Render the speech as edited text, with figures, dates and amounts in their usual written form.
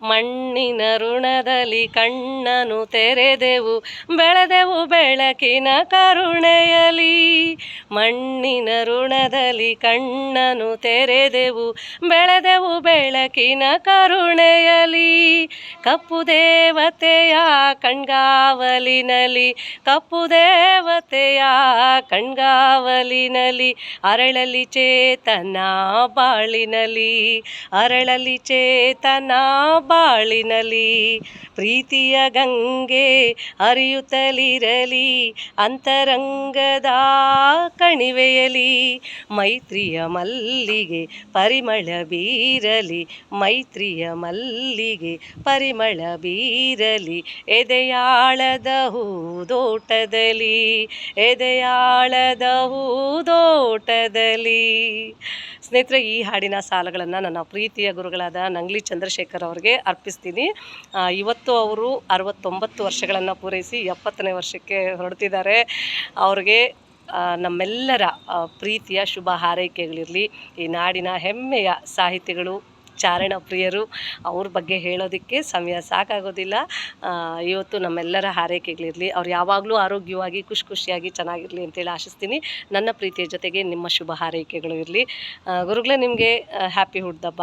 ಮಣ್ಣಿನ ಋಣದಲ್ಲಿ ಕಣ್ಣನು ತೆರೆದೆವು, ಬೆಳೆದೆವು ಬೆಳಕಿನ ಕರುಣೆಯಲಿ. ಮಣ್ಣಿನ ಋಣದಲ್ಲಿ ಕಣ್ಣನು ತೆರೆದೆವು, ಬೆಳೆದೆವು ಬೆಳಕಿನ ಕರುಣೆಯಲಿ. ಕಪ್ಪು ದೇವತೆಯ ಕಣ್ಗಾವಲಿನಲಿ, ಕಪ್ಪು ದೇವತೆಯ ಕಣ್ಗಾವಲಿನಲಿ, ಅರಳಲಿ ಚೇತನ ಬಾಳಿನಲಿ, ಅರಳಲಿ ಚೇತನ ಬಾಳಿನಲಿ. ಪ್ರೀತಿಯ ಗಂಗೆ ಹರಿಯುತ್ತಲಿರಲಿ, ಅಂತರಂಗದ ಕಣಿವೆಯಲಿ. ಮೈತ್ರಿಯ ಮಲ್ಲಿಗೆ ಪರಿಮಳ ಬೀರಲಿ, ಮೈತ್ರಿಯ ಮಲ್ಲಿಗೆ ಪರಿಮಳ ಬೀರಲಿ. ಎದೆಯಾಳದ ಹೂದೋಟದಲ್ಲಿ, ಎದೆಯಾಳದ ಹೂದೋಟದಲ್ಲಿ. ಸ್ನೇಹಿತರೆ, ಈ ಹಾಡಿನ ಸಾಲುಗಳನ್ನು ನನ್ನ ಪ್ರೀತಿಯ ಗುರುಗಳಾದ ನಂಗ್ಲಿ ಚಂದ್ರಶೇಖರ್ ಅವ್ರಿಗೆ ಅರ್ಪಿಸ್ತೀನಿ. ಇವತ್ತು ಅವರು 69 ವರ್ಷಗಳನ್ನು ಪೂರೈಸಿ 70ನೇ ವರ್ಷಕ್ಕೆ ಹೊರಡ್ತಿದ್ದಾರೆ. ಅವ್ರಿಗೆ ನಮ್ಮೆಲ್ಲರ ಪ್ರೀತಿಯ ಶುಭ ಹಾರೈಕೆಗಳಿರಲಿ. ಈ ನಾಡಿನ ಹೆಮ್ಮೆಯ ಸಾಹಿತಿಗಳು, ಚಾರಣ ಪ್ರಿಯರು, ಅವ್ರ ಬಗ್ಗೆ ಹೇಳೋದಕ್ಕೆ ಸಮಯ ಸಾಕಾಗೋದಿಲ್ಲ. ಇವತ್ತು ನಮ್ಮೆಲ್ಲರ ಹಾರೈಕೆಗಳಿರಲಿ. ಅವ್ರು ಯಾವಾಗಲೂ ಆರೋಗ್ಯವಾಗಿ ಖುಷಿಯಾಗಿ ಚೆನ್ನಾಗಿರಲಿ ಅಂತೇಳಿ ಆಶಿಸ್ತೀನಿ. ನನ್ನ ಪ್ರೀತಿಯ ಜೊತೆಗೆ ನಿಮ್ಮ ಶುಭ ಹಾರೈಕೆಗಳು ಇರಲಿ. ಗುರುಗಳೇ, ನಿಮಗೆ ಹ್ಯಾಪಿ ಹುಟ್ಟಿದಬ್ಬ.